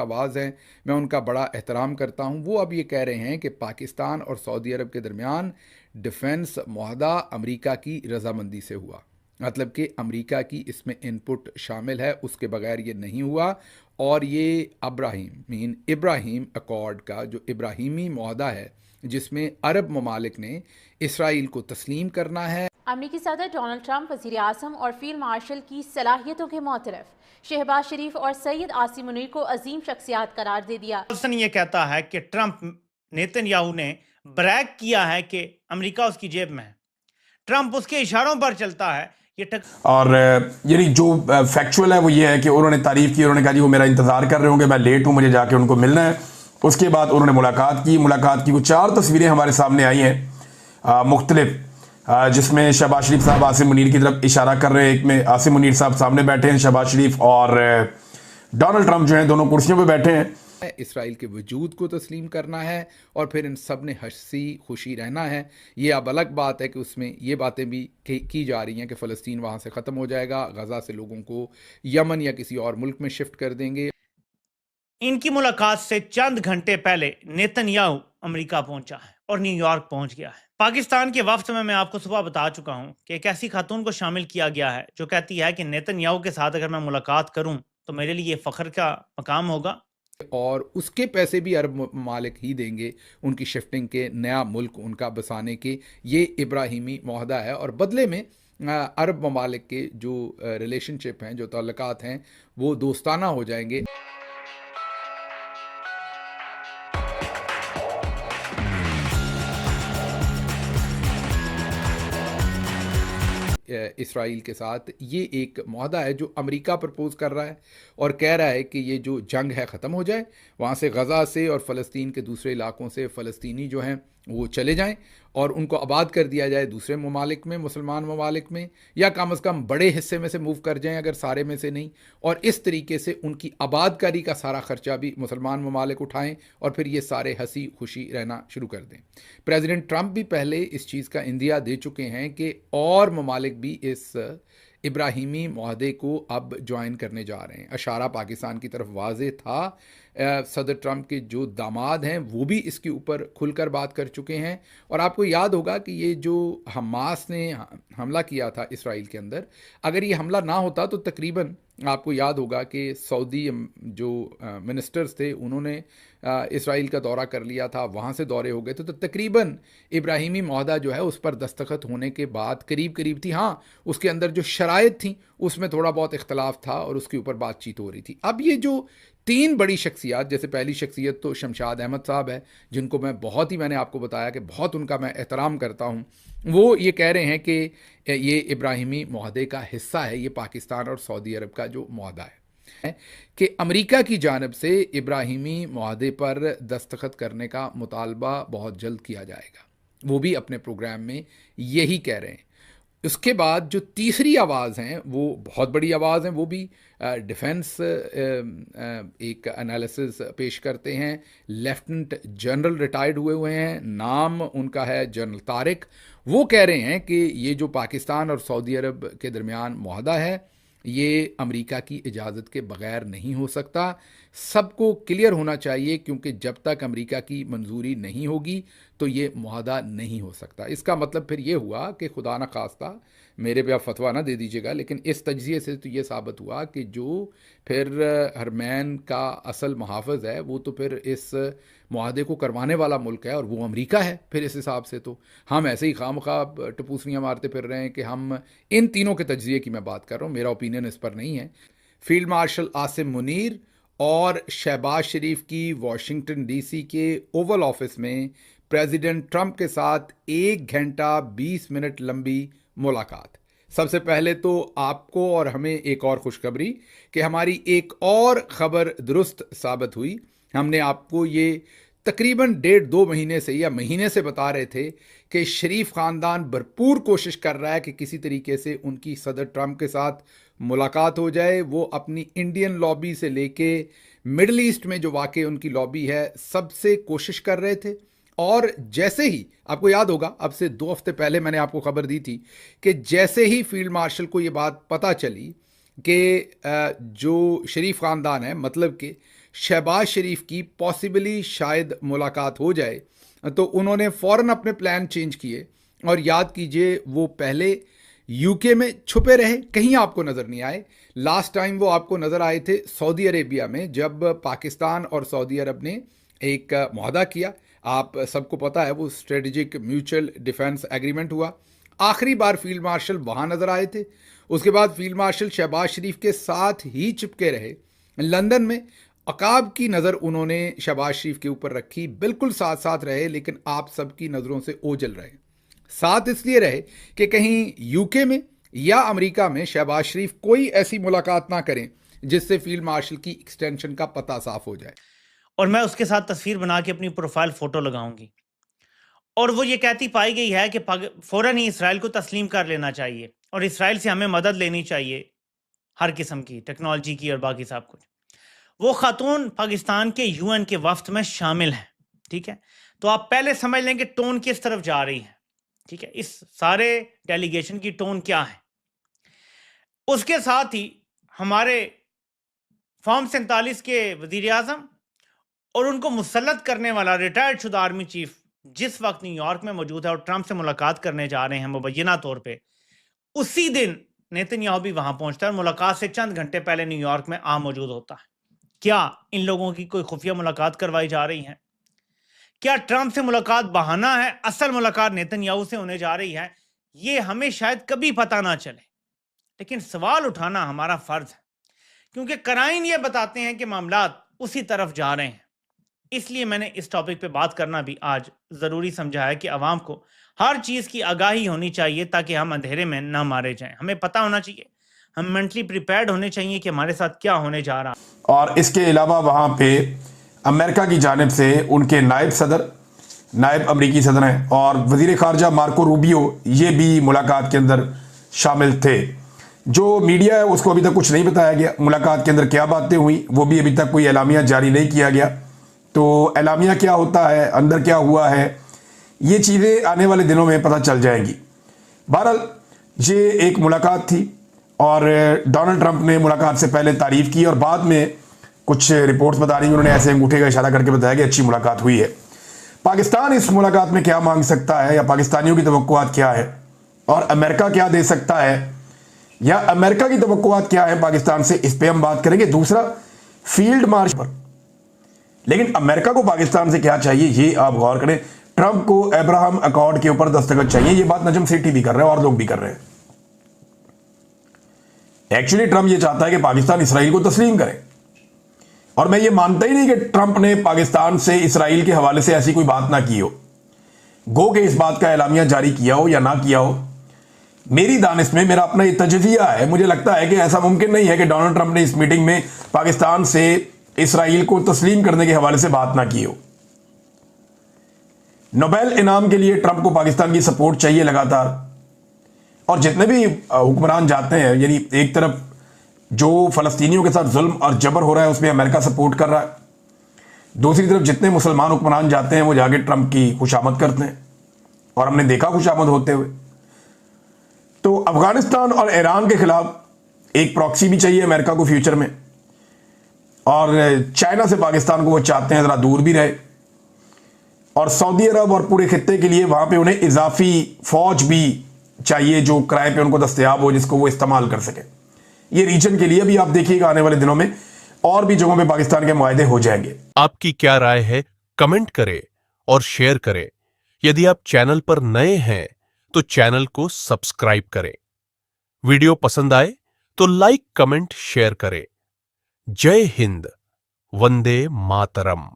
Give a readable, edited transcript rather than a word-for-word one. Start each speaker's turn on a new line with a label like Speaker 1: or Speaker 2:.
Speaker 1: आवाज़ हैं, मैं उनका बड़ा एहतराम करता हूं। वो अब ये कह रहे हैं कि पाकिस्तान और सऊदी अरब के दरमियान डिफेंस मुआहदा अमेरिका की रजामंदी से हुआ, मतलब कि अमेरिका की इसमें इनपुट शामिल है, उसके बगैर ये नहीं हुआ। और ये इब्राहिम अकॉर्ड का जो इब्राहिमी मुआहदा है, जिसमें अरब ममालिक ने इसराइल को तस्लीम करना है।
Speaker 2: अमरीकी सदर डोनाल्ड ट्रंप वज़ीर आज़म और फील्ड मार्शल की सलाहियतों के मोतरफ शहबाज शरीफ और सैयद आसिम मुनीर को अजीम शख्सियात करार दे दिया।
Speaker 3: ये कहता है कि ट्रंप नेतन्याहू ने ब्रैग किया है कि अमेरिका उसकी जेब में है। ट्रंप उसके इशारों पर चलता है।
Speaker 4: और यानी जो फैक्चुअल है वो ये है कि उन्होंने तारीफ की, उन्होंने कहा जी वो मेरा इंतजार कर रहे होंगे, मैं लेट हूं, मुझे जाके उनको मिलना है। उसके बाद उन्होंने मुलाकात की वो 4 तस्वीरें हमारे सामने आई हैं मुख्तलिफ, जिसमें शहबाज शरीफ साहब आसिम मुनीर की तरफ इशारा कर रहे हैं। एक में आसिम मुनीर साहब सामने बैठे हैं, शहबाज शरीफ और डोनाल्ड ट्रंप जो हैं दोनों कुर्सियों पर बैठे हैं।
Speaker 1: इसराइल के वजूद को तस्लीम करना है और फिर इन सब ने हंसी खुशी रहना है। ये अब अलग बात है कि उसमें ये बातें भी की जा रही हैं कि फ़लस्तीन वहाँ से ख़त्म हो जाएगा, गज़ा से लोगों को यमन या किसी और मुल्क में शिफ्ट कर देंगे।
Speaker 3: इनकी मुलाकात से चंद घंटे पहले नेतन्याहू अमेरिका पहुंचा है और न्यूयॉर्क पहुंच गया है। पाकिस्तान के वफ्द में मैं आपको सुबह बता चुका हूं कि एक ऐसी खातून को शामिल किया गया है जो कहती है कि नेतन्याहू के साथ अगर मैं मुलाकात करूं तो मेरे लिए फ़ख्र का मकाम होगा
Speaker 1: और उसके पैसे भी अरब मालिक ही देंगे उनकी शिफ्टिंग के, नया मुल्क उनका बसाने के। ये इब्राहिमी मुआहदा है और बदले में अरब ममालिक के जो रिलेशनशिप हैं, जो ताल्लुकात हैं, वो दोस्ताना हो जाएंगे। इसराइल के साथ ये एक मुआहदा है जो अमेरिका प्रपोज कर रहा है और कह रहा है कि ये जो जंग है ख़त्म हो जाए, वहाँ से गज़ा से और फ़लस्तीन के दूसरे इलाकों से फ़लस्तीनी जो हैं वो चले जाएं और उनको आबाद कर दिया जाए दूसरे ममालिक में, मुसलमान ममालिक में, या कम अज़ कम बड़े हिस्से में से मूव कर जाएं, अगर सारे में से नहीं। और इस तरीके से उनकी आबादकारी का सारा ख़र्चा भी मुसलमान ममालिक उठाएं और फिर ये सारे हंसी खुशी रहना शुरू कर दें। प्रेसिडेंट ट्रंप भी पहले इस चीज़ का इंदिया दे चुके हैं कि और ममालिक भी इस इब्राहिमी मुआहदे को अब ज्वाइन करने जा रहे हैं। अशारा पाकिस्तान की तरफ वाज़े था। सदर ट्रंप के जो दामाद हैं वो भी इसके ऊपर खुलकर बात कर चुके हैं। और आपको याद होगा कि ये जो हमास ने हमला किया था इसराइल के अंदर, अगर ये हमला ना होता तो तकरीबन आपको याद होगा कि सऊदी जो मिनिस्टर्स थे उन्होंने इसराइल का दौरा कर लिया था, वहाँ से दौरे हो गए थे, तो तकरीबन इब्राहिमी मुआहदा जो है उस पर दस्तखत होने के बाद करीब करीब थी। हाँ, उसके अंदर जो शराइत थी उसमें थोड़ा बहुत इख्तलाफ था और उसके ऊपर बातचीत हो रही थी। अब ये जो 3 बड़ी शख्सियत, जैसे पहली शख्सियत तो शमशाद अहमद साहब है, जिनको मैंने आपको बताया कि बहुत उनका मैं एहतराम करता हूँ, वो ये कह रहे हैं कि ये इब्राहिमी मुआहदे का हिस्सा है, ये पाकिस्तान और सऊदी अरब का जो मुआहदा है कि अमेरिका की जानब से इब्राहिमी मुआहदे पर दस्तखत करने का मुतालबा बहुत जल्द किया जाएगा। वो भी अपने प्रोग्राम में यही कह रहे हैं। उसके बाद जो तीसरी आवाज़ हैं वो बहुत बड़ी आवाज़ हैं, वो भी डिफेंस एक एनालिसिस पेश करते हैं। लेफ्टिनेंट जनरल रिटायर्ड हुए हैं, नाम उनका है जनरल तारिक। वो कह रहे हैं कि ये जो पाकिस्तान और सऊदी अरब के दरमियान मुआहदा है ये अमेरिका की इजाज़त के बग़ैर नहीं हो सकता। सबको क्लियर होना चाहिए, क्योंकि जब तक अमेरिका की मंजूरी नहीं होगी तो ये मुआहदा नहीं हो सकता। इसका मतलब फिर ये हुआ कि खुदा न खास्ता मेरे पे आप फतवा ना दे दीजिएगा, लेकिन इस तज्ज़िये से तो ये साबित हुआ कि जो फिर हरमैन का असल मुहाफ़िज़ है वो तो फिर इस मुआहदे को करवाने वाला मुल्क है और वो अमेरिका है। फिर इस हिसाब से तो हम ऐसे ही खामखा टपूसनियाँ मारते फिर रहे हैं कि हम इन तीनों के तज्ज़िये की मैं बात कर रहा हूँ, मेरा ओपिनियन इस पर नहीं है। फील्ड मार्शल आसिम मुनीर और शहबाज शरीफ की वाशिंगटन डीसी के ओवल ऑफिस में प्रेसिडेंट ट्रंप के साथ 1 घंटा 20 मिनट लंबी मुलाकात। सबसे पहले तो आपको और हमें एक और खुशखबरी कि हमारी एक और ख़बर दुरुस्त साबित हुई। हमने आपको ये तकरीबन 1.5-2 महीने से या महीने से बता रहे थे कि शरीफ ख़ानदान भरपूर कोशिश कर रहा है कि किसी तरीके से उनकी सदर ट्रंप के साथ मुलाकात हो जाए। वो अपनी इंडियन लॉबी से लेके मिडल ईस्ट में जो वाकई उनकी लॉबी है सबसे कोशिश कर रहे थे। और जैसे ही आपको याद होगा, अब से 2 हफ्ते पहले मैंने आपको खबर दी थी कि जैसे ही फील्ड मार्शल को ये बात पता चली कि जो शरीफ ख़ानदान है, मतलब कि शहबाज शरीफ की पॉसिबली शायद मुलाकात हो जाए, तो उन्होंने फ़ौरन अपने प्लान चेंज किए। और याद कीजिए, वो पहले यूके में छुपे रहे, कहीं आपको नज़र नहीं आए। लास्ट टाइम वो आपको नज़र आए थे सऊदी अरेबिया में, जब पाकिस्तान और सऊदी अरब ने एक मुआहदा किया। आप सबको पता है, वो स्ट्रेटजिक म्यूचुअल डिफेंस एग्रीमेंट हुआ। आखिरी बार फील्ड मार्शल वहाँ नज़र आए थे। उसके बाद फील्ड मार्शल शहबाज शरीफ के साथ ही चिपके रहे। लंदन में अकाब की नज़र उन्होंने शहबाज शरीफ के ऊपर रखी, बिल्कुल साथ साथ रहे, लेकिन आप सबकी नज़रों से ओझल रहे। साथ इसलिए रहे कि कहीं यूके में या अमेरिका में शहबाज शरीफ कोई ऐसी मुलाकात ना करें जिससे फील्ड मार्शल की एक्सटेंशन का पता साफ हो जाए।
Speaker 3: और मैं उसके साथ तस्वीर बना के अपनी प्रोफाइल फोटो लगाऊंगी। और वो ये कहती पाई गई है कि फौरन ही इसराइल को तस्लीम कर लेना चाहिए और इसराइल से हमें मदद लेनी चाहिए, हर किस्म की, टेक्नोलॉजी की और बाकी सब कुछ। वो खातून पाकिस्तान के यूएन के वफ्त में शामिल है, ठीक है। तो आप पहले समझ लें कि टोन किस तरफ जा रही है, ठीक है। इस सारे डेलीगेशन की टोन क्या है। उसके साथ ही हमारे फॉर्म 47 के वजीर आजम और उनको मुसल्लत करने वाला रिटायर्ड शुदा आर्मी चीफ जिस वक्त न्यूयॉर्क में मौजूद है और ट्रंप से मुलाकात करने जा रहे हैं मुबैना तौर पे, उसी दिन नेतन्याहू भी वहां पहुंचता है और मुलाकात से चंद घंटे पहले न्यूयॉर्क में मौजूद होता है। क्या इन लोगों की कोई खुफिया मुलाकात करवाई जा रही है? क्या ट्रंप से मुलाकात बहाना है? असल मुलाकात नेतन्याहू से होने जा रही है? ये हमें शायद कभी पता ना चले, लेकिन सवाल उठाना हमारा फर्ज है, क्योंकि कराइन ये बताते हैं कि मामलात उसी तरफ जा रहे हैं। इसलिए मैंने इस टॉपिक पे बात करना भी आज ज़रूरी समझा है कि आवाम को हर चीज़ की आगाही होनी चाहिए ताकि हम अंधेरे में ना मारे जाएं। हमें पता होना चाहिए, हम मेंटली प्रिपेयर्ड होने चाहिए कि हमारे साथ क्या होने जा रहा है।
Speaker 4: और इसके अलावा वहाँ पे अमेरिका की जानिब से उनके नायब अमरीकी सदर हैं और वज़ीर ख़ारजा मार्को रूबियो, ये भी मुलाकात के अंदर शामिल थे। जो मीडिया है उसको अभी तक कुछ नहीं बताया गया, मुलाकात के अंदर क्या बातें हुई वो भी अभी तक कोई एलामिया जारी नहीं किया गया। तो एलामिया क्या होता है, अंदर क्या हुआ है, ये चीज़ें आने वाले दिनों में पता चल जाएंगी। बहरहाल ये एक मुलाकात थी और डोनाल्ड ट्रंप ने मुलाकात से पहले तारीफ़ की और बाद में कुछ रिपोर्ट्स बता रही हैं, उन्होंने ऐसे अंगूठे का इशारा करके बताया कि अच्छी मुलाकात हुई है। पाकिस्तान इस मुलाकात में क्या मांग सकता है या पाकिस्तानियों की तवक्कुआत क्या है और अमेरिका क्या दे सकता है या अमेरिका की तवक्कुआत क्या है पाकिस्तान से, इस पर हम बात करेंगे। दूसरा, फील्ड मार्शल पर, लेकिन अमेरिका को पाकिस्तान से क्या चाहिए ये आप गौर करें। ट्रंप को अब्राहम अकॉर्ड के ऊपर दस्तखत चाहिए, ये बात नजम सेठी भी कर रहे हैं और लोग भी कर रहे हैं। एक्चुअली ट्रंप ये चाहता है कि पाकिस्तान इसराइल को तस्लीम करे और मैं ये मानता ही नहीं कि ट्रंप ने पाकिस्तान से इसराइल के हवाले से ऐसी कोई बात ना की हो, गो के इस बात का एलामिया जारी किया हो या ना किया हो। मेरी दानिश में मेरा अपना ये तजज़िया है, मुझे लगता है कि ऐसा मुमकिन नहीं है कि डोनाल्ड ट्रंप ने इस मीटिंग में पाकिस्तान से इसराइल को तस्लीम करने के हवाले से बात ना की हो। नोबेल इनाम के लिए ट्रंप को पाकिस्तान की सपोर्ट चाहिए लगातार, और जितने भी हुक्मरान जाते हैं, यानी एक तरफ जो फलस्तीनियों के साथ जुल्म और जबर हो रहा है उसमें अमेरिका सपोर्ट कर रहा है, दूसरी तरफ जितने मुसलमान हुक्मरान जाते हैं वो जाके ट्रंप की खुशामद करते हैं और हमने देखा खुशामद होते हुए। तो अफगानिस्तान और ईरान के खिलाफ एक प्रॉक्सी भी चाहिए अमेरिका को फ्यूचर में, और चाइना से पाकिस्तान को वो चाहते हैं ज़रा दूर भी रहे, और सऊदी अरब और पूरे खित्ते के लिए वहाँ पे उन्हें इजाफी फौज भी चाहिए जो किराए पे उनको दस्तयाब हो, जिसको वो इस्तेमाल कर सके। ये रीजन के लिए भी आप देखिएगा आने वाले दिनों में और भी जगहों पे पाकिस्तान के मुआहदे हो जाएंगे।
Speaker 5: आपकी क्या राय है, कमेंट करें और शेयर करें। यदि आप चैनल पर नए हैं तो चैनल को सब्सक्राइब करें। वीडियो पसंद आए तो लाइक, कमेंट, शेयर करें। जय हिंद, वंदे मातरम।